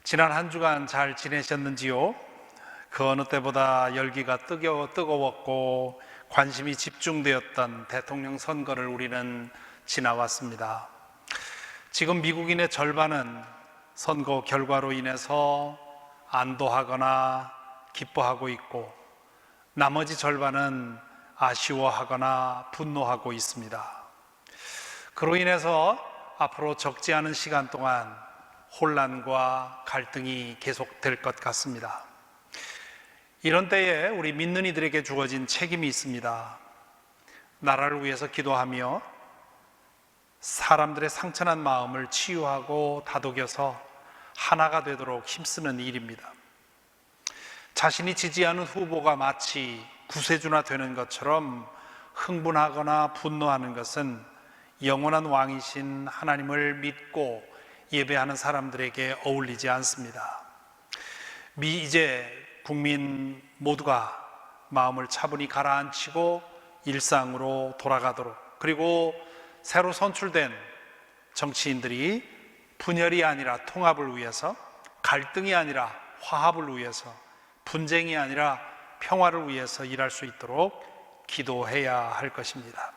지난 한 주간 잘 지내셨는지요? 그 어느 때보다 열기가 뜨거웠고 관심이 집중되었던 대통령 선거를 우리는 지나왔습니다. 지금 미국인의 절반은 선거 결과로 인해서 안도하거나 기뻐하고 있고, 나머지 절반은 아쉬워하거나 분노하고 있습니다. 그로 인해서 앞으로 적지 않은 시간 동안 혼란과 갈등이 계속될 것 같습니다. 이런 때에 우리 믿는 이들에게 주어진 책임이 있습니다. 나라를 위해서 기도하며 사람들의 상처난 마음을 치유하고 다독여서 하나가 되도록 힘쓰는 일입니다. 자신이 지지하는 후보가 마치 구세주나 되는 것처럼 흥분하거나 분노하는 것은 영원한 왕이신 하나님을 믿고 예배하는 사람들에게 어울리지 않습니다. 이제 국민 모두가 마음을 차분히 가라앉히고 일상으로 돌아가도록, 그리고 새로 선출된 정치인들이 분열이 아니라 통합을 위해서, 갈등이 아니라 화합을 위해서, 분쟁이 아니라 평화를 위해서 일할 수 있도록 기도해야 할 것입니다.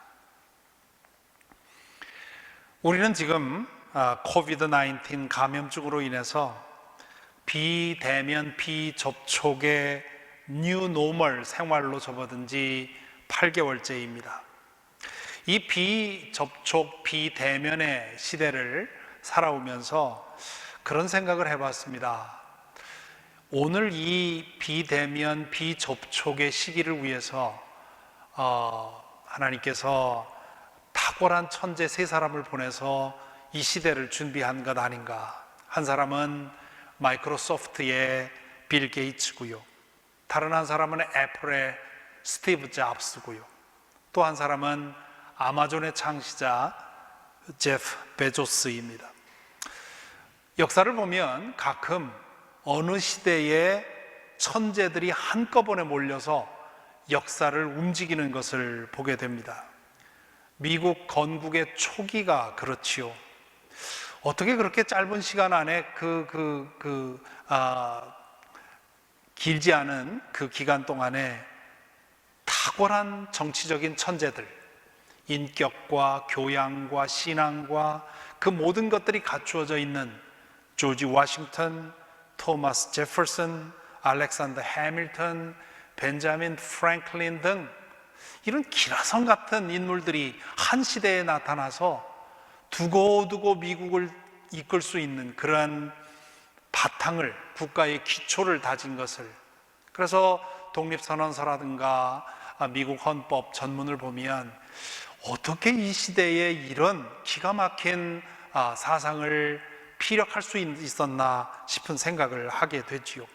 우리는 지금 코비드-19 감염증으로 인해서 비대면, 비접촉의 뉴노멀 생활로 접어든 지 8개월째입니다. 이 비접촉, 비대면의 시대를 살아오면서 그런 생각을 해봤습니다. 오늘 이 비대면, 비접촉의 시기를 위해서 하나님께서 탁월한 천재 세 사람을 보내서 이 시대를 준비한 것 아닌가. 한 사람은 마이크로소프트의 빌 게이츠고요, 다른 한 사람은 애플의 스티브 잡스고요, 또 한 사람은 아마존의 창시자 제프 베조스입니다. 역사를 보면 가끔 어느 시대의 천재들이 한꺼번에 몰려서 역사를 움직이는 것을 보게 됩니다. 미국 건국의 초기가 그렇지요. 어떻게 그렇게 짧은 시간 안에 길지 않은 그 기간 동안에 탁월한 정치적인 천재들, 인격과 교양과 신앙과 그 모든 것들이 갖추어져 있는 조지 워싱턴, 토마스 제퍼슨, 알렉산더 해밀턴, 벤자민 프랭클린 등 이런 기라성 같은 인물들이 한 시대에 나타나서 두고두고 미국을 이끌 수 있는 그러한 바탕을, 국가의 기초를 다진 것을, 그래서 독립선언서라든가 미국 헌법 전문을 보면 어떻게 이 시대에 이런 기가 막힌 사상을 피력할 수 있었나 싶은 생각을 하게 되지요.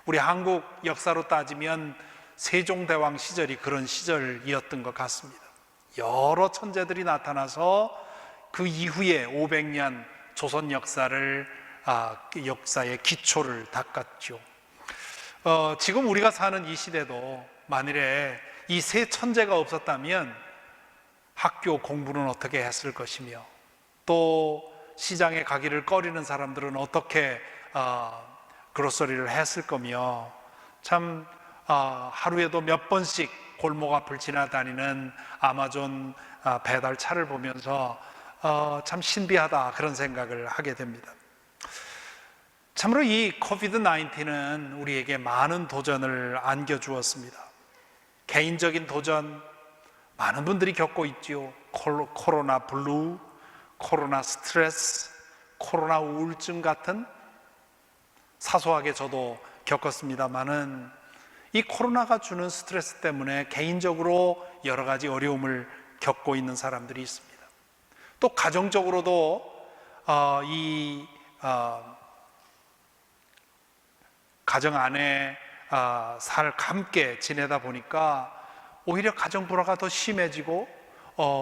우리 한국 역사로 따지면 세종대왕 시절이 그런 시절이었던 것 같습니다. 여러 천재들이 나타나서 그 이후에 500년 조선 역사의 기초를 닦았죠. 지금 우리가 사는 이 시대도 만일에 이 세 천재가 없었다면 학교 공부는 어떻게 했을 것이며, 또 시장에 가기를 꺼리는 사람들은 어떻게 그로서리를 했을 거며, 참 하루에도 몇 번씩 골목 앞을 지나다니는 아마존 배달차를 보면서 참 신비하다, 그런 생각을 하게 됩니다. 참으로 이 코비드-19는 우리에게 많은 도전을 안겨주었습니다. 개인적인 도전, 많은 분들이 겪고 있지요. 코로나 블루, 코로나 스트레스, 코로나 우울증 같은, 사소하게 저도 겪었습니다만은 이 코로나가 주는 스트레스 때문에 개인적으로 여러 가지 어려움을 겪고 있는 사람들이 있습니다. 또 가정적으로도 가정 안에 함께 지내다 보니까 오히려 가정 불화가 더 심해지고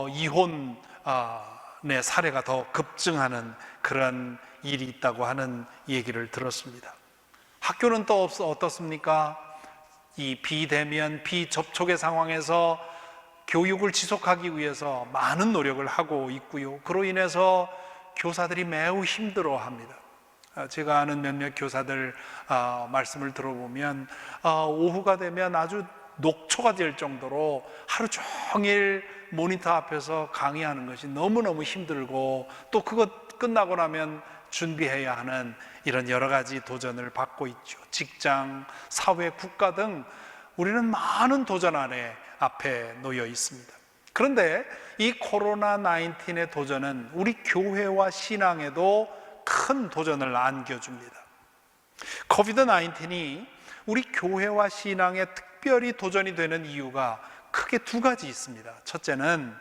이혼의 사례가 더 급증하는 그런 일이 있다고 하는 얘기를 들었습니다. 학교는 또 어떻습니까? 이 비대면, 비접촉의 상황에서 교육을 지속하기 위해서 많은 노력을 하고 있고요, 그로 인해서 교사들이 매우 힘들어합니다. 제가 아는 몇몇 교사들 말씀을 들어보면 오후가 되면 아주 녹초가 될 정도로 하루 종일 모니터 앞에서 강의하는 것이 너무너무 힘들고, 또 그것 끝나고 나면 준비해야 하는 이런 여러 가지 도전을 받고 있죠. 직장, 사회, 국가 등 우리는 많은 도전 앞에 놓여 있습니다. 그런데 이 코로나 19의 도전은 우리 교회와 신앙에도 큰 도전을 안겨줍니다. 코비드 19이 우리 교회와 신앙에 특별히 도전이 되는 이유가 크게 두 가지 있습니다. 첫째는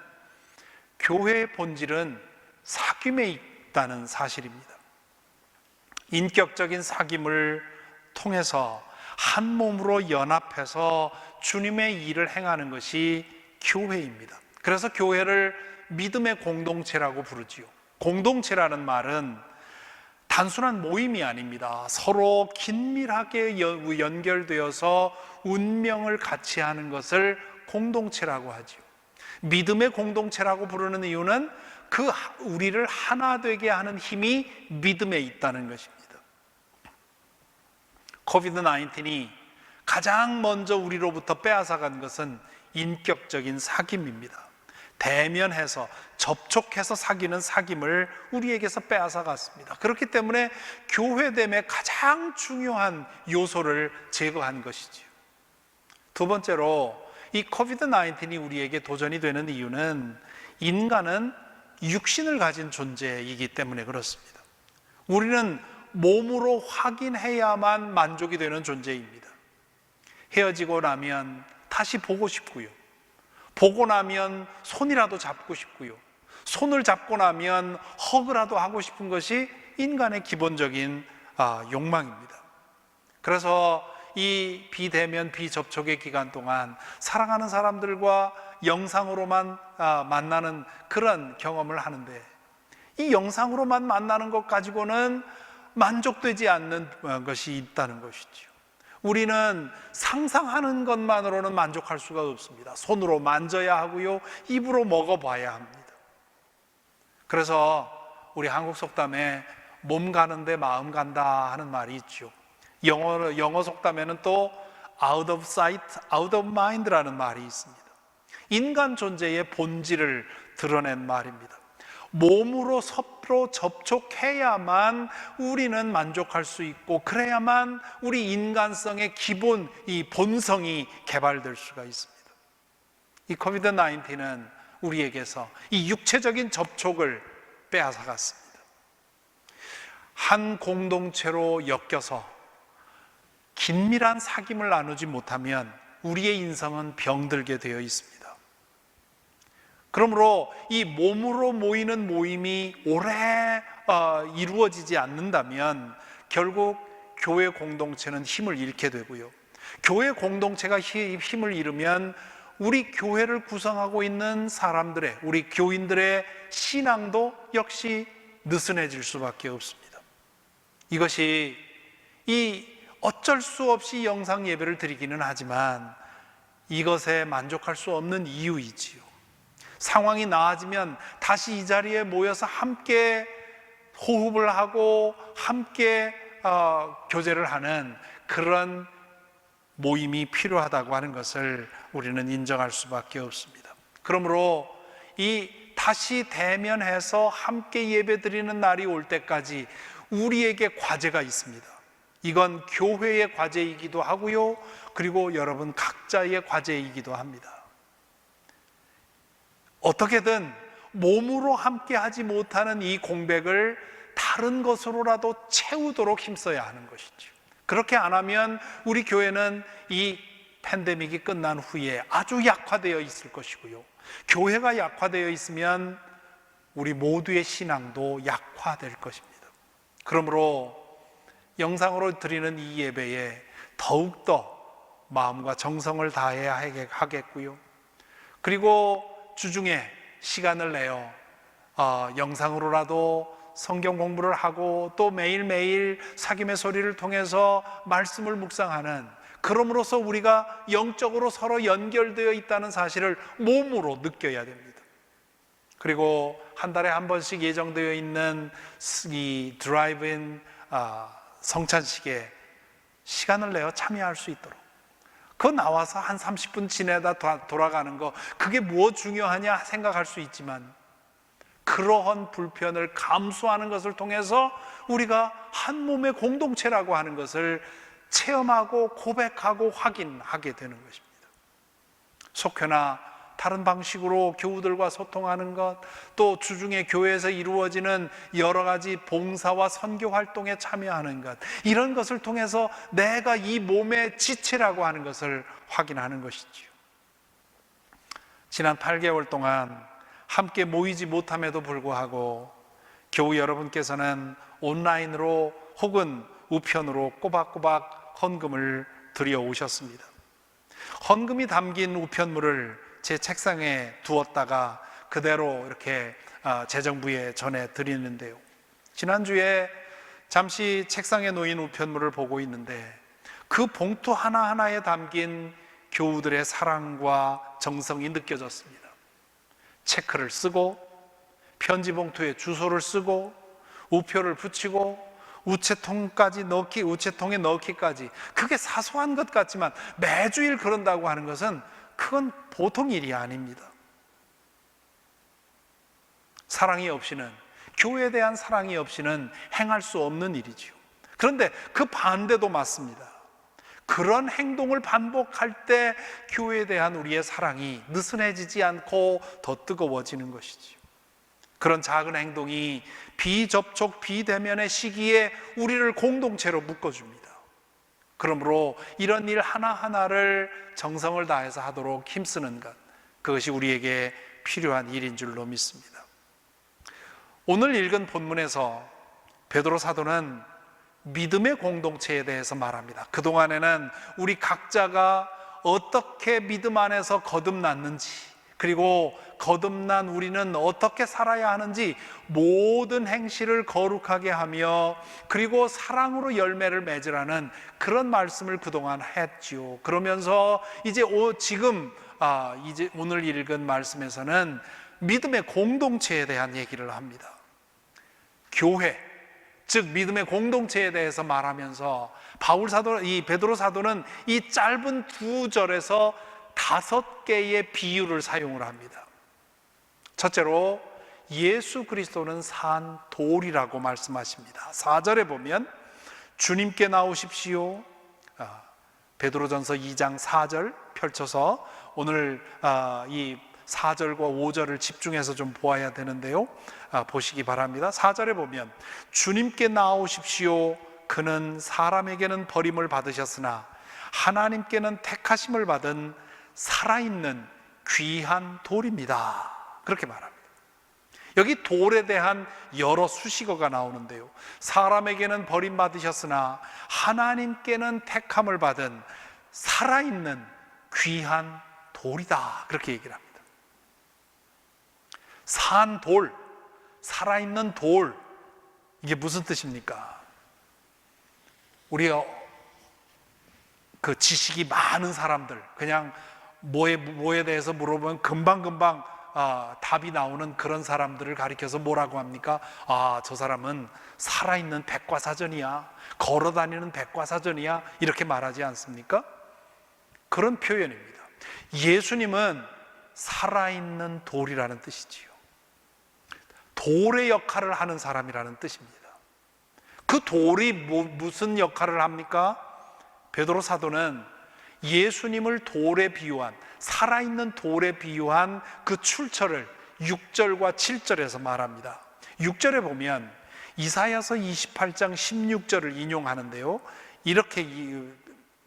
교회의 본질은 사귐에 있다는 사실입니다. 인격적인 사귐을 통해서 한 몸으로 연합해서 주님의 일을 행하는 것이 교회입니다. 그래서 교회를 믿음의 공동체라고 부르지요. 공동체라는 말은 단순한 모임이 아닙니다. 서로 긴밀하게 연결되어서 운명을 같이 하는 것을 공동체라고 하지요. 믿음의 공동체라고 부르는 이유는 우리를 하나 되게 하는 힘이 믿음에 있다는 것입니다. 코비드 19이 가장 먼저 우리로부터 빼앗아간 것은 인격적인 사귐입니다. 대면해서 접촉해서 사귀는 사귐을 우리에게서 빼앗아갔습니다. 그렇기 때문에 교회됨의 가장 중요한 요소를 제거한 것이지요. 두 번째로 이 코비드 19이 우리에게 도전이 되는 이유는 인간은 육신을 가진 존재이기 때문에 그렇습니다. 우리는 몸으로 확인해야만 만족이 되는 존재입니다. 헤어지고 나면 다시 보고 싶고요. 보고 나면 손이라도 잡고 싶고요. 손을 잡고 나면 허그라도 하고 싶은 것이 인간의 기본적인 욕망입니다. 그래서 이 비대면 비접촉의 기간 동안 사랑하는 사람들과 영상으로만 만나는 그런 경험을 하는데, 이 영상으로만 만나는 것 가지고는 만족되지 않는 것이 있다는 것이죠. 우리는 상상하는 것만으로는 만족할 수가 없습니다. 손으로 만져야 하고요, 입으로 먹어봐야 합니다. 그래서 우리 한국 속담에 몸 가는데 마음 간다 하는 말이 있죠. 영어 속담에는 또 out of sight, out of mind라는 말이 있습니다. 인간 존재의 본질을 드러낸 말입니다. 몸으로 서로 접촉해야만 우리는 만족할 수 있고, 그래야만 우리 인간성의 기본, 이 본성이 개발될 수가 있습니다. 이 코비드 19는 우리에게서 이 육체적인 접촉을 빼앗아갔습니다. 한 공동체로 엮여서 긴밀한 사귐을 나누지 못하면 우리의 인성은 병들게 되어 있습니다. 그러므로 이 몸으로 모이는 모임이 오래 이루어지지 않는다면 결국 교회 공동체는 힘을 잃게 되고요, 교회 공동체가 힘을 잃으면 우리 교회를 구성하고 있는 사람들의, 우리 교인들의 신앙도 역시 느슨해질 수밖에 없습니다. 이것이 어쩔 수 없이 영상 예배를 드리기는 하지만 이것에 만족할 수 없는 이유이지요. 상황이 나아지면 다시 이 자리에 모여서 함께 호흡을 하고 함께 교제를 하는 그런 모임이 필요하다고 하는 것을 우리는 인정할 수밖에 없습니다. 그러므로 다시 대면해서 함께 예배드리는 날이 올 때까지 우리에게 과제가 있습니다. 이건 교회의 과제이기도 하고요, 그리고 여러분 각자의 과제이기도 합니다. 어떻게든 몸으로 함께 하지 못하는 이 공백을 다른 것으로라도 채우도록 힘써야 하는 것이죠. 그렇게 안 하면 우리 교회는 이 팬데믹이 끝난 후에 아주 약화되어 있을 것이고요, 교회가 약화되어 있으면 우리 모두의 신앙도 약화될 것입니다. 그러므로 영상으로 드리는 이 예배에 더욱더 마음과 정성을 다해야 하겠고요, 그리고 주중에 시간을 내어 영상으로라도 성경 공부를 하고 또 매일매일 사귐의 소리를 통해서 말씀을 묵상하는, 그럼으로써 우리가 영적으로 서로 연결되어 있다는 사실을 몸으로 느껴야 됩니다. 그리고 한 달에 한 번씩 예정되어 있는 이 드라이브인 성찬식에 시간을 내어 참여할 수 있도록, 그거 나와서 한 30분 지내다 돌아가는 거, 그게 뭐 중요하냐 생각할 수 있지만, 그러한 불편을 감수하는 것을 통해서 우리가 한 몸의 공동체라고 하는 것을 체험하고 고백하고 확인하게 되는 것입니다. 속회나 다른 방식으로 교우들과 소통하는 것, 또 주중에 교회에서 이루어지는 여러 가지 봉사와 선교 활동에 참여하는 것, 이런 것을 통해서 내가 이 몸의 지체라고 하는 것을 확인하는 것이지요. 지난 8개월 동안 함께 모이지 못함에도 불구하고 교우 여러분께서는 온라인으로 혹은 우편으로 꼬박꼬박 헌금을 드려오셨습니다. 헌금이 담긴 우편물을 제 책상에 두었다가 그대로 이렇게 재정부에 전해드리는데요, 지난주에 잠시 책상에 놓인 우편물을 보고 있는데 그 봉투 하나하나에 담긴 교우들의 사랑과 정성이 느껴졌습니다. 체크를 쓰고 편지 봉투에 주소를 쓰고 우표를 붙이고 우체통에 넣기까지, 그게 사소한 것 같지만 매주일 그런다고 하는 것은 그건 보통 일이 아닙니다. 사랑이 없이는, 교회에 대한 사랑이 없이는 행할 수 없는 일이지요. 그런데 그 반대도 맞습니다. 그런 행동을 반복할 때 교회에 대한 우리의 사랑이 느슨해지지 않고 더 뜨거워지는 것이지요. 그런 작은 행동이 비접촉, 비대면의 시기에 우리를 공동체로 묶어줍니다. 그러므로 이런 일 하나하나를 정성을 다해서 하도록 힘쓰는 것, 그것이 우리에게 필요한 일인 줄로 믿습니다. 오늘 읽은 본문에서 베드로 사도는 믿음의 공동체에 대해서 말합니다. 그동안에는 우리 각자가 어떻게 믿음 안에서 거듭났는지, 그리고 거듭난 우리는 어떻게 살아야 하는지 모든 행실을 거룩하게 하며 그리고 사랑으로 열매를 맺으라는 그런 말씀을 그동안 했지요. 그러면서 이제 오늘 읽은 말씀에서는 믿음의 공동체에 대한 얘기를 합니다. 교회, 즉 믿음의 공동체에 대해서 말하면서 베드로 사도는 이 짧은 2절에서 5개의 비유를 사용을 합니다. 첫째로 예수 그리스도는 산 돌이라고 말씀하십니다. 4절에 보면 주님께 나오십시오. 베드로전서 2장 4절 펼쳐서 오늘 이 4절과 5절을 집중해서 좀 보아야 되는데요, 보시기 바랍니다. 4절에 보면 주님께 나오십시오. 그는 사람에게는 버림을 받으셨으나 하나님께는 택하심을 받은 살아있는 귀한 돌입니다. 그렇게 말합니다. 여기 돌에 대한 여러 수식어가 나오는데요, 사람에게는 버림받으셨으나 하나님께는 택함을 받은 살아있는 귀한 돌이다, 그렇게 얘기를 합니다. 산 돌, 살아있는 돌, 이게 무슨 뜻입니까? 우리가 그 지식이 많은 사람들, 그냥 뭐에 대해서 물어보면 금방금방 답이 나오는 그런 사람들을 가리켜서 뭐라고 합니까? 저 사람은 살아있는 백과사전이야, 걸어다니는 백과사전이야, 이렇게 말하지 않습니까? 그런 표현입니다. 예수님은 살아있는 돌이라는 뜻이지요. 돌의 역할을 하는 사람이라는 뜻입니다. 그 돌이 무슨 역할을 합니까? 베드로 사도는 예수님을 돌에 비유한, 살아있는 돌에 비유한 그 출처를 6절과 7절에서 말합니다. 6절에 보면 이사야서 28장 16절을 인용하는데요, 이렇게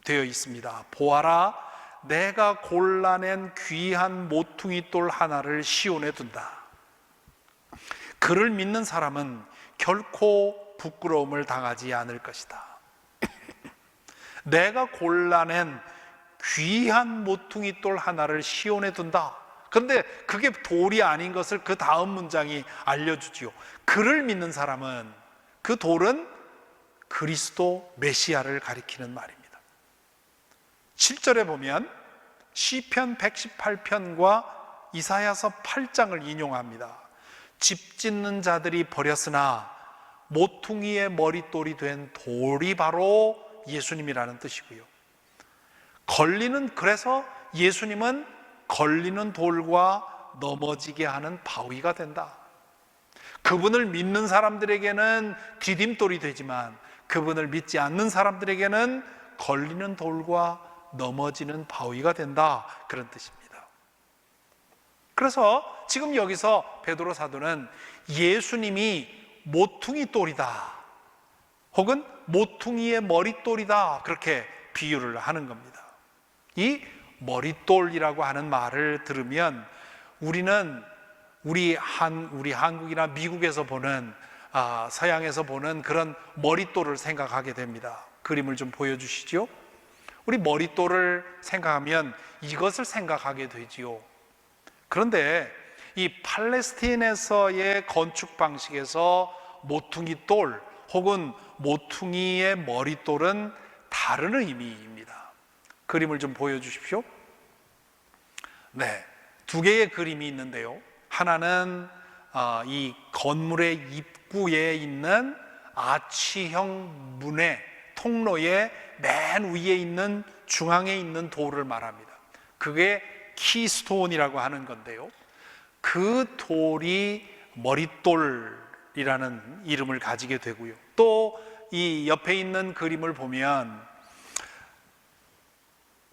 되어 있습니다. 보아라, 내가 골라낸 귀한 모퉁이 돌 하나를 시온에 둔다. 그를 믿는 사람은 결코 부끄러움을 당하지 않을 것이다. 내가 골라낸 귀한 모퉁이 돌 하나를 시온에 둔다. 그런데 그게 돌이 아닌 것을 그 다음 문장이 알려주지요. 그를 믿는 사람은, 그 돌은 그리스도 메시아를 가리키는 말입니다. 7절에 보면 시편 118편과 이사야서 8장을 인용합니다. 집 짓는 자들이 버렸으나 모퉁이의 머릿돌이 된 돌이 바로 예수님이라는 뜻이고요. 그래서 예수님은 걸리는 돌과 넘어지게 하는 바위가 된다. 그분을 믿는 사람들에게는 디딤돌이 되지만 그분을 믿지 않는 사람들에게는 걸리는 돌과 넘어지는 바위가 된다, 그런 뜻입니다. 그래서 지금 여기서 베드로 사도는 예수님이 모퉁이 돌이다, 혹은 모퉁이의 머릿돌이다, 그렇게 비유를 하는 겁니다. 이 머릿돌이라고 하는 말을 들으면 우리 한국이나 미국에서 보는, 서양에서 보는 그런 머릿돌을 생각하게 됩니다. 그림을 좀 보여주시죠. 우리 머릿돌을 생각하면 이것을 생각하게 되지요. 그런데 이 팔레스타인에서의 건축 방식에서 모퉁이 돌 혹은 모퉁이의 머릿돌은 다른 의미입니다. 그림을 좀 보여주십시오. 네, 두 개의 그림이 있는데요. 하나는 이 건물의 입구에 있는 아치형 문의 통로의 맨 위에 있는 중앙에 있는 돌을 말합니다. 그게 키스톤이라고 하는 건데요. 그 돌이 머릿돌이라는 이름을 가지게 되고요. 또 이 옆에 있는 그림을 보면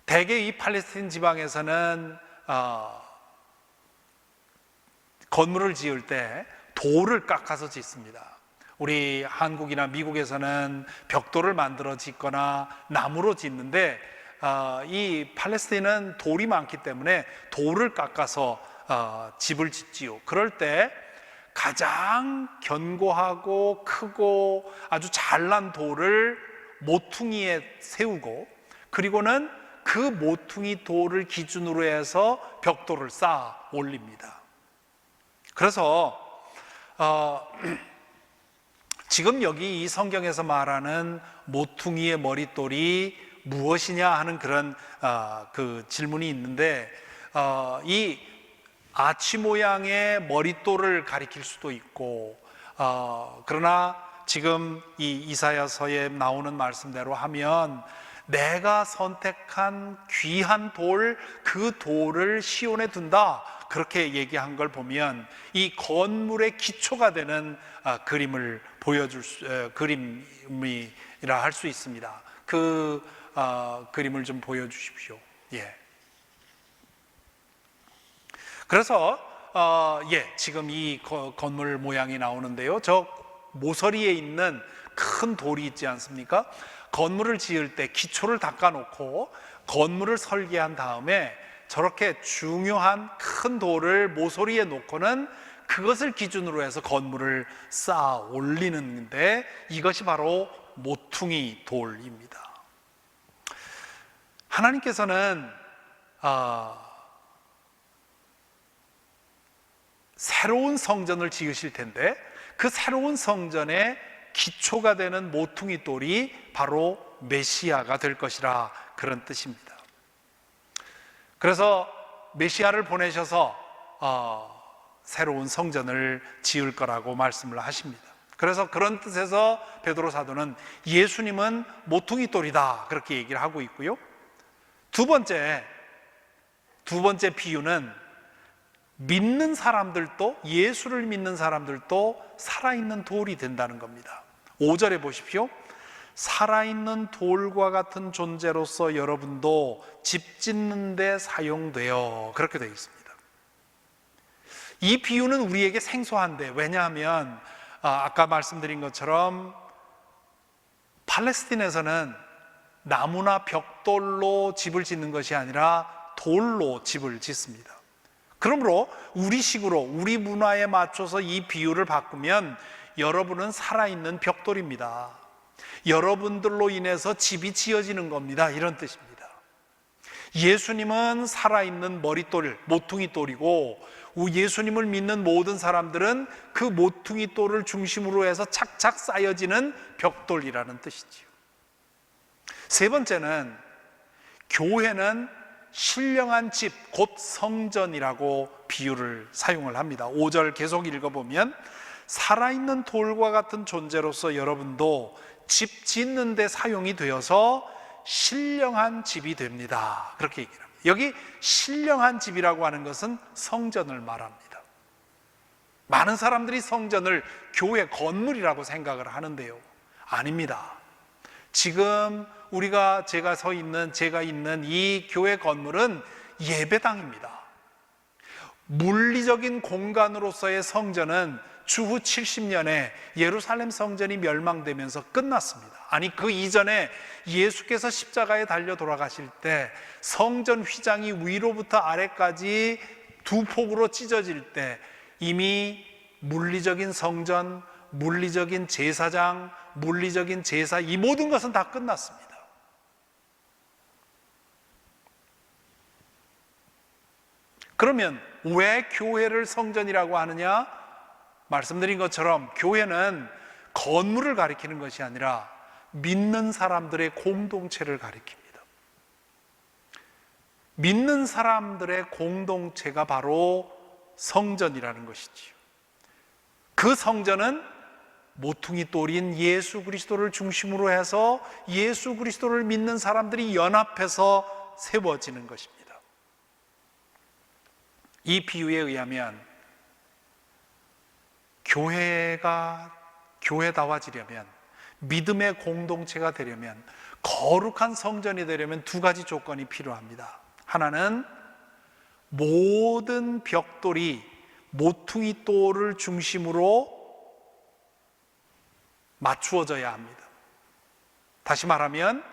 대개 이 팔레스타인 지방에서는 건물을 지을 때 돌을 깎아서 짓습니다. 우리 한국이나 미국에서는 벽돌을 만들어 짓거나 나무로 짓는데 이 팔레스타인은 돌이 많기 때문에 돌을 깎아서 집을 짓지요. 그럴 때 가장 견고하고 크고 아주 잘난 돌을 모퉁이에 세우고, 그리고는 그 모퉁이 돌을 기준으로 해서 벽돌을 쌓아 올립니다. 그래서 지금 여기 이 성경에서 말하는 모퉁이의 머릿돌이 무엇이냐 하는 그런 그 질문이 있는데, 이 아치 모양의 머릿돌을 가리킬 수도 있고, 그러나 지금 이 이사야서에 나오는 말씀대로 하면 내가 선택한 귀한 돌, 그 돌을 시온에 둔다, 그렇게 얘기한 걸 보면 이 건물의 기초가 되는 그림을 그림이라 할 수 있습니다. 그 그림을 좀 보여주십시오. 예. 그래서 지금 이 건물 모양이 나오는데요. 저 모서리에 있는 큰 돌이 있지 않습니까? 건물을 지을 때 기초를 닦아놓고 건물을 설계한 다음에 저렇게 중요한 큰 돌을 모서리에 놓고는 그것을 기준으로 해서 건물을 쌓아 올리는데, 이것이 바로 모퉁이 돌입니다. 하나님께서는 새로운 성전을 지으실 텐데 그 새로운 성전의 기초가 되는 모퉁이 돌이 바로 메시아가 될 것이라, 그런 뜻입니다. 그래서 메시아를 보내셔서 새로운 성전을 지을 거라고 말씀을 하십니다. 그래서 그런 뜻에서 베드로 사도는 예수님은 모퉁이 돌이다, 그렇게 얘기를 하고 있고요. 두 번째 비유는 믿는 사람들도, 예수를 믿는 사람들도 살아있는 돌이 된다는 겁니다. 5절에 보십시오. 살아있는 돌과 같은 존재로서 여러분도 집 짓는 데 사용되어, 그렇게 되어 있습니다. 이 비유는 우리에게 생소한데, 왜냐하면 아까 말씀드린 것처럼 팔레스타인에서는 나무나 벽돌로 집을 짓는 것이 아니라 돌로 집을 짓습니다. 그러므로 우리식으로, 우리 문화에 맞춰서 이 비유를 바꾸면 여러분은 살아있는 벽돌입니다. 여러분들로 인해서 집이 지어지는 겁니다, 이런 뜻입니다. 예수님은 살아있는 머릿돌, 모퉁이 돌이고, 예수님을 믿는 모든 사람들은 그 모퉁이 돌을 중심으로 해서 착착 쌓여지는 벽돌이라는 뜻이지요. 세 번째는, 교회는 신령한 집, 곧 성전이라고 비유를 사용을 합니다. 5절 계속 읽어보면 살아있는 돌과 같은 존재로서 여러분도 집 짓는 데 사용이 되어서 신령한 집이 됩니다. 그렇게 얘기를 합니다. 여기 신령한 집이라고 하는 것은 성전을 말합니다. 많은 사람들이 성전을 교회 건물이라고 생각을 하는데요, 아닙니다. 지금 제가 있는 이 교회 건물은 예배당입니다. 물리적인 공간으로서의 성전은 주후 70년에 예루살렘 성전이 멸망되면서 끝났습니다. 아니, 그 이전에 예수께서 십자가에 달려 돌아가실 때 성전 휘장이 위로부터 아래까지 두 폭으로 찢어질 때 이미 물리적인 성전, 물리적인 제사장, 물리적인 제사, 이 모든 것은 다 끝났습니다. 그러면 왜 교회를 성전이라고 하느냐? 말씀드린 것처럼 교회는 건물을 가리키는 것이 아니라 믿는 사람들의 공동체를 가리킵니다. 믿는 사람들의 공동체가 바로 성전이라는 것이지요. 그 성전은 모퉁이 돌인 예수 그리스도를 중심으로 해서 예수 그리스도를 믿는 사람들이 연합해서 세워지는 것입니다. 이 비유에 의하면 교회가 교회다워지려면, 믿음의 공동체가 되려면, 거룩한 성전이 되려면 두 가지 조건이 필요합니다. 하나는 모든 벽돌이 모퉁이 돌을 중심으로 맞추어져야 합니다. 다시 말하면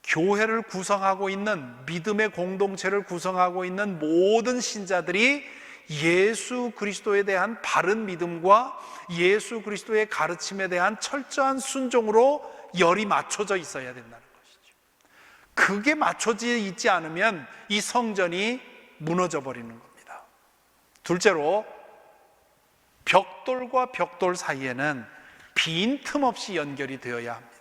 교회를 구성하고 있는, 믿음의 공동체를 구성하고 있는 모든 신자들이 예수 그리스도에 대한 바른 믿음과 예수 그리스도의 가르침에 대한 철저한 순종으로 열이 맞춰져 있어야 된다는 것이죠. 그게 맞춰져 있지 않으면 이 성전이 무너져 버리는 겁니다. 둘째로, 벽돌과 벽돌 사이에는 빈틈없이 연결이 되어야 합니다.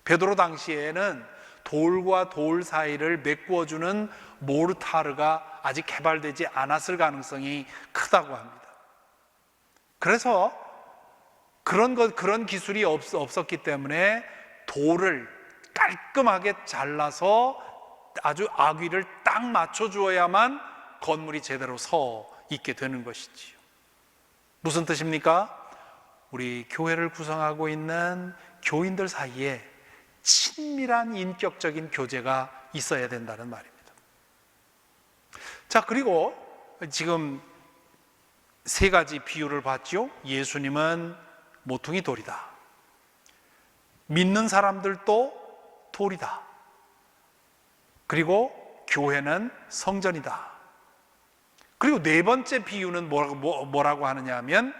베드로 당시에는 돌과 돌 사이를 메꾸어주는 모르타르가 아직 개발되지 않았을 가능성이 크다고 합니다. 그래서 그런 기술이 없었기 때문에 돌을 깔끔하게 잘라서 아주 아귀를 딱 맞춰주어야만 건물이 제대로 서 있게 되는 것이지요. 무슨 뜻입니까? 우리 교회를 구성하고 있는 교인들 사이에 친밀한 인격적인 교제가 있어야 된다는 말입니다. 자, 그리고 지금 세 가지 비유를 봤죠. 예수님은 모퉁이 돌이다. 믿는 사람들도 돌이다. 그리고 교회는 성전이다. 그리고 네 번째 비유는 뭐라고 하느냐 하면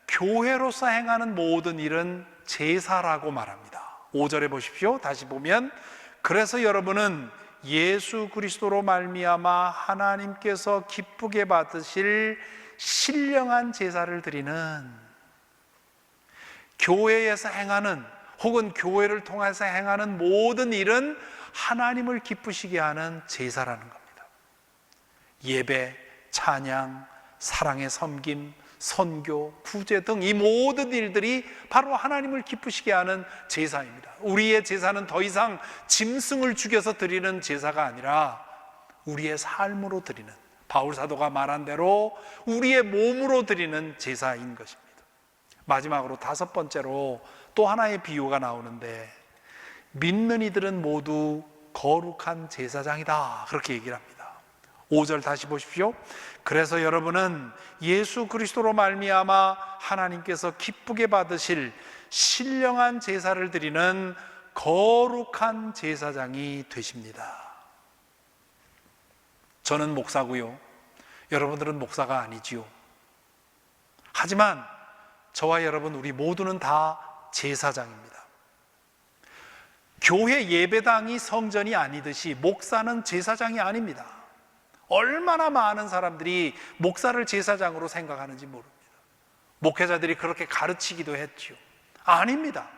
교회로서 행하는 모든 일은 제사라고 말합니다. 5절에 보십시오. 다시 보면, 그래서 여러분은 예수 그리스도로 말미암아 하나님께서 기쁘게 받으실 신령한 제사를 드리는, 교회에서 행하는 혹은 교회를 통해서 행하는 모든 일은 하나님을 기쁘시게 하는 제사라는 겁니다. 예배, 찬양, 사랑의 섬김, 선교, 구제 등 이 모든 일들이 바로 하나님을 기쁘시게 하는 제사입니다. 우리의 제사는 더 이상 짐승을 죽여서 드리는 제사가 아니라 우리의 삶으로 드리는, 바울 사도가 말한 대로 우리의 몸으로 드리는 제사인 것입니다. 마지막으로 다섯 번째로 또 하나의 비유가 나오는데, 믿는 이들은 모두 거룩한 제사장이다, 그렇게 얘기를 합니다. 5절 다시 보십시오. 그래서 여러분은 예수 그리스도로 말미암아 하나님께서 기쁘게 받으실 신령한 제사를 드리는 거룩한 제사장이 되십니다. 저는 목사고요, 여러분들은 목사가 아니지요. 하지만 저와 여러분, 우리 모두는 다 제사장입니다. 교회 예배당이 성전이 아니듯이 목사는 제사장이 아닙니다. 얼마나 많은 사람들이 목사를 제사장으로 생각하는지 모릅니다. 목회자들이 그렇게 가르치기도 했죠. 아닙니다.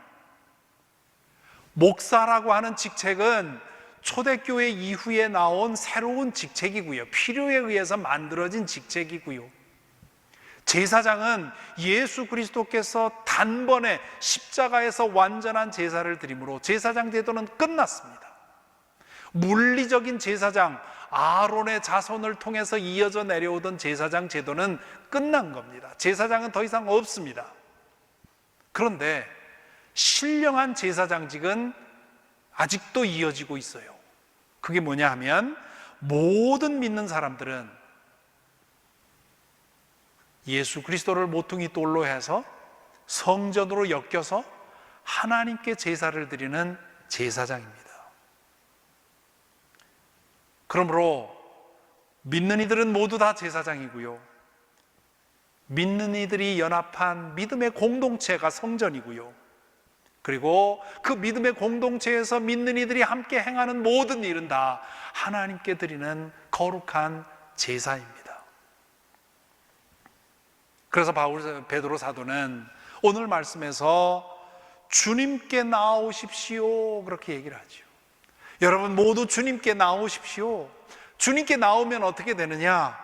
목사라고 하는 직책은 초대교회 이후에 나온 새로운 직책이고요, 필요에 의해서 만들어진 직책이고요, 제사장은 예수 그리스도께서 단번에 십자가에서 완전한 제사를 드림으로 제사장 제도는 끝났습니다. 물리적인 제사장, 아론의 자손을 통해서 이어져 내려오던 제사장 제도는 끝난 겁니다. 제사장은 더 이상 없습니다. 그런데 신령한 제사장직은 아직도 이어지고 있어요. 그게 뭐냐 하면 모든 믿는 사람들은 예수 그리스도를 모퉁이 돌로 해서 성전으로 엮여서 하나님께 제사를 드리는 제사장입니다. 그러므로 믿는 이들은 모두 다 제사장이고요, 믿는 이들이 연합한 믿음의 공동체가 성전이고요, 그리고 그 믿음의 공동체에서 믿는 이들이 함께 행하는 모든 일은 다 하나님께 드리는 거룩한 제사입니다. 그래서 베드로 사도는 오늘 말씀에서 주님께 나오십시오 그렇게 얘기를 하죠. 여러분 모두 주님께 나오십시오. 주님께 나오면 어떻게 되느냐?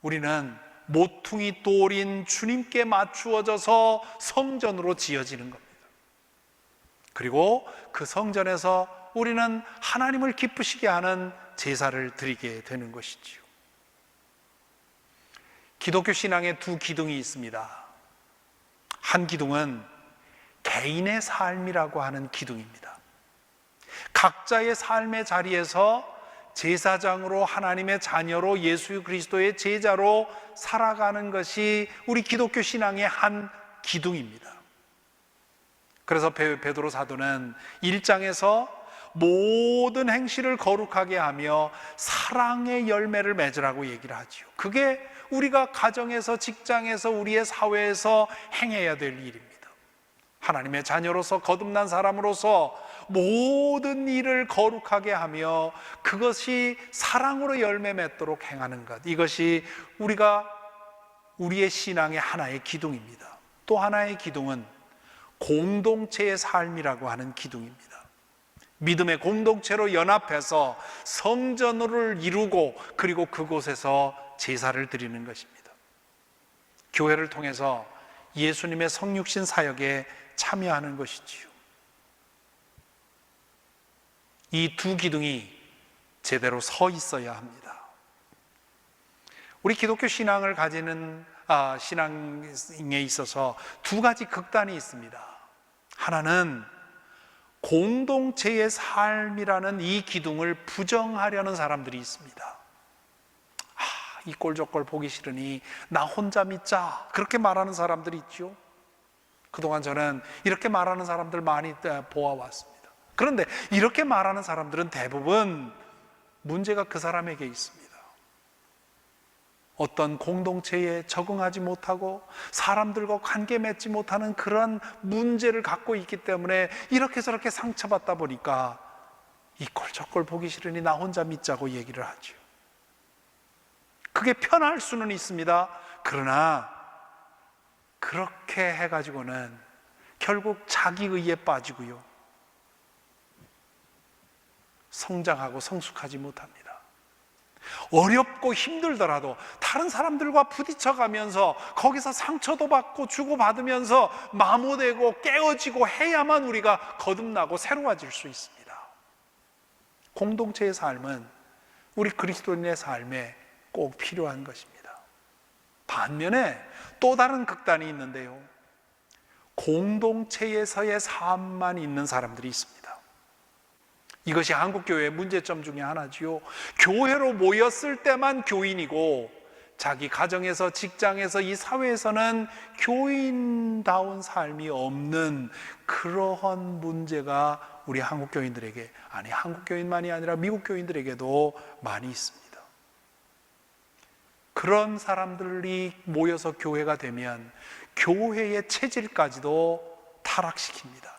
우리는 모퉁이 돌인 주님께 맞추어져서 성전으로 지어지는 겁니다. 그리고 그 성전에서 우리는 하나님을 기쁘시게 하는 제사를 드리게 되는 것이지요. 기독교 신앙에 두 기둥이 있습니다. 한 기둥은 개인의 삶이라고 하는 기둥입니다. 각자의 삶의 자리에서 제사장으로 하나님의 자녀로 예수 그리스도의 제자로 살아가는 것이 우리 기독교 신앙의 한 기둥입니다. 그래서 베드로 사도는 1장에서 모든 행실을 거룩하게 하며 사랑의 열매를 맺으라고 얘기를 하지요. 그게 우리가 가정에서, 직장에서, 우리의 사회에서 행해야 될 일입니다. 하나님의 자녀로서, 거듭난 사람으로서 모든 일을 거룩하게 하며 그것이 사랑으로 열매 맺도록 행하는 것, 이것이 우리의 신앙의 하나의 기둥입니다. 또 하나의 기둥은 공동체의 삶이라고 하는 기둥입니다. 믿음의 공동체로 연합해서 성전을 이루고 그리고 그곳에서 제사를 드리는 것입니다. 교회를 통해서 예수님의 성육신 사역에 참여하는 것이지요. 이 두 기둥이 제대로 서 있어야 합니다. 우리 기독교 신앙을 가지는 신앙에 있어서 두 가지 극단이 있습니다. 하나는 공동체의 삶이라는 이 기둥을 부정하려는 사람들이 있습니다. 이 꼴 저 꼴 보기 싫으니 나 혼자 믿자, 그렇게 말하는 사람들이 있죠. 그동안 저는 이렇게 말하는 사람들 많이 보아왔습니다. 그런데 이렇게 말하는 사람들은 대부분 문제가 그 사람에게 있습니다. 어떤 공동체에 적응하지 못하고 사람들과 관계 맺지 못하는 그런 문제를 갖고 있기 때문에 이렇게 저렇게 상처받다 보니까 이 꼴 저 꼴 보기 싫으니 나 혼자 믿자고 얘기를 하죠. 그게 편할 수는 있습니다. 그러나 그렇게 해가지고는 결국 자기 의에 빠지고요, 성장하고 성숙하지 못합니다. 어렵고 힘들더라도 다른 사람들과 부딪혀가면서 거기서 상처도 받고 주고받으면서 마모되고 깨어지고 해야만 우리가 거듭나고 새로워질 수 있습니다. 공동체의 삶은 우리 그리스도인의 삶에 꼭 필요한 것입니다. 반면에 또 다른 극단이 있는데요, 공동체에서의 삶만 있는 사람들이 있습니다. 이것이 한국교회의 문제점 중에 하나지요. 교회로 모였을 때만 교인이고 자기 가정에서, 직장에서, 이 사회에서는 교인다운 삶이 없는 그러한 문제가 우리 한국교인들에게, 아니 한국교인만이 아니라 미국교인들에게도 많이 있습니다. 그런 사람들이 모여서 교회가 되면 교회의 체질까지도 타락시킵니다.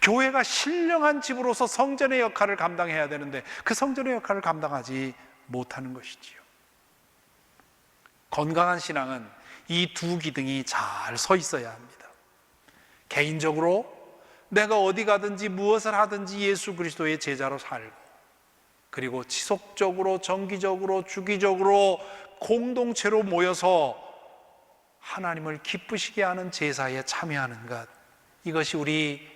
교회가 신령한 집으로서 성전의 역할을 감당해야 되는데 그 성전의 역할을 감당하지 못하는 것이지요. 건강한 신앙은 이 두 기둥이 잘 서 있어야 합니다. 개인적으로 내가 어디 가든지 무엇을 하든지 예수 그리스도의 제자로 살고, 그리고 지속적으로, 정기적으로, 주기적으로 공동체로 모여서 하나님을 기쁘시게 하는 제사에 참여하는 것, 이것이 우리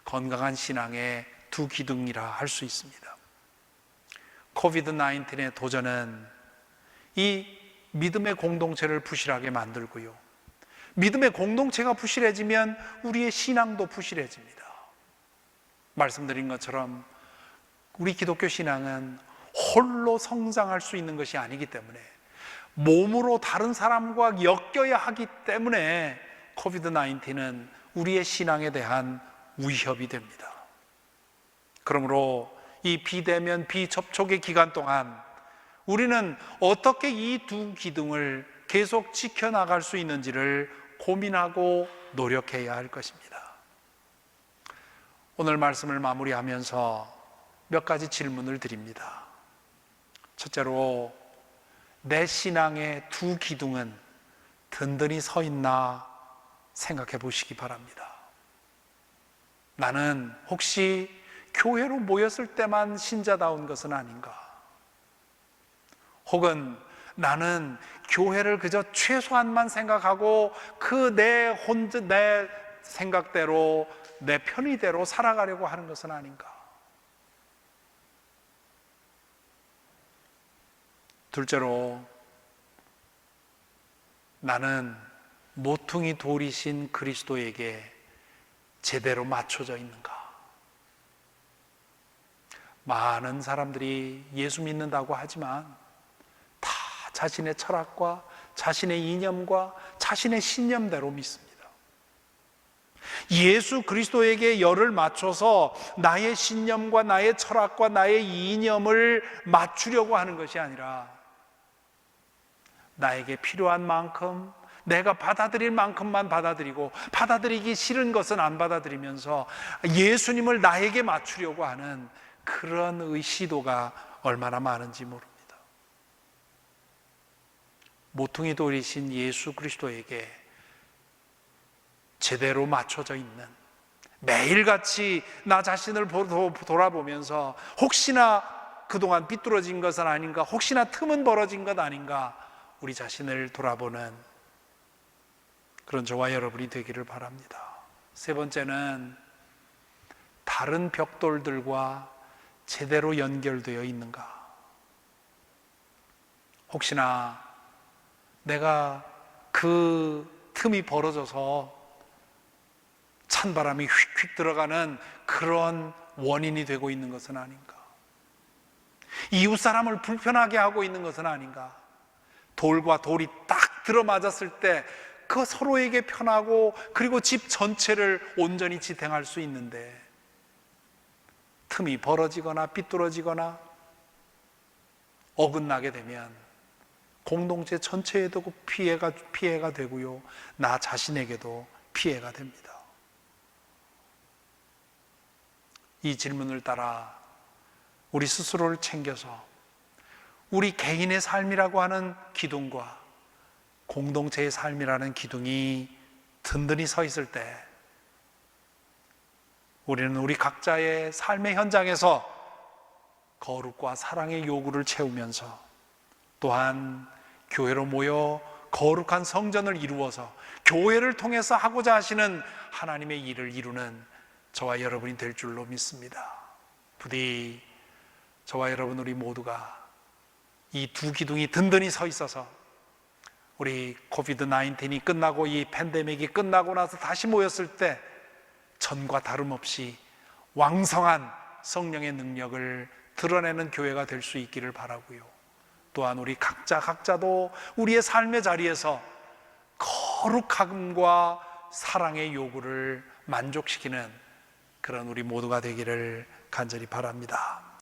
건강한 신앙의 두 기둥이라 할 수 있습니다. 코비드 19의 도전은 이 믿음의 공동체를 부실하게 만들고요, 믿음의 공동체가 부실해지면 우리의 신앙도 부실해집니다. 말씀드린 것처럼 우리 기독교 신앙은 홀로 성장할 수 있는 것이 아니기 때문에 몸으로 다른 사람과 엮여야 하기 때문에 코비드 19은 우리의 신앙에 대한 위협이 됩니다. 그러므로 이 비대면 비접촉의 기간 동안 우리는 어떻게 이 두 기둥을 계속 지켜나갈 수 있는지를 고민하고 노력해야 할 것입니다. 오늘 말씀을 마무리하면서 몇 가지 질문을 드립니다. 첫째로, 내 신앙의 두 기둥은 든든히 서 있나 생각해 보시기 바랍니다. 나는 혹시 교회로 모였을 때만 신자다운 것은 아닌가? 혹은 나는 교회를 그저 최소한만 생각하고 그 내 생각대로, 내 편의대로 살아가려고 하는 것은 아닌가? 둘째로, 나는 모퉁이 돌이신 그리스도에게 제대로 맞춰져 있는가? 많은 사람들이 예수 믿는다고 하지만 다 자신의 철학과 자신의 이념과 자신의 신념대로 믿습니다. 예수 그리스도에게 열을 맞춰서 나의 신념과 나의 철학과 나의 이념을 맞추려고 하는 것이 아니라 나에게 필요한 만큼, 내가 받아들일 만큼만 받아들이고 받아들이기 싫은 것은 안 받아들이면서 예수님을 나에게 맞추려고 하는 그런 시도가 얼마나 많은지 모릅니다. 모퉁이 돌이신 예수 그리스도에게 제대로 맞춰져 있는, 매일같이 나 자신을 돌아보면서 혹시나 그동안 삐뚤어진 것은 아닌가, 혹시나 틈은 벌어진 것 아닌가, 우리 자신을 돌아보는 그런 저와 여러분이 되기를 바랍니다. 세 번째는, 다른 벽돌들과 제대로 연결되어 있는가? 혹시나 내가 그 틈이 벌어져서 찬바람이 휙휙 들어가는 그런 원인이 되고 있는 것은 아닌가? 이웃 사람을 불편하게 하고 있는 것은 아닌가? 돌과 돌이 딱 들어맞았을 때 그 서로에게 편하고 그리고 집 전체를 온전히 지탱할 수 있는데 틈이 벌어지거나 삐뚤어지거나 어긋나게 되면 공동체 전체에도 피해가 되고요, 나 자신에게도 피해가 됩니다. 이 질문을 따라 우리 스스로를 챙겨서 우리 개인의 삶이라고 하는 기둥과 공동체의 삶이라는 기둥이 든든히 서 있을 때 우리는 우리 각자의 삶의 현장에서 거룩과 사랑의 요구를 채우면서 또한 교회로 모여 거룩한 성전을 이루어서 교회를 통해서 하고자 하시는 하나님의 일을 이루는 저와 여러분이 될 줄로 믿습니다. 부디 저와 여러분 우리 모두가 이 두 기둥이 든든히 서 있어서 우리 코비드 19이 끝나고 이 팬데믹이 끝나고 나서 다시 모였을 때 전과 다름없이 왕성한 성령의 능력을 드러내는 교회가 될 수 있기를 바라고요, 또한 우리 각자도 우리의 삶의 자리에서 거룩함과 사랑의 요구를 만족시키는 그런 우리 모두가 되기를 간절히 바랍니다.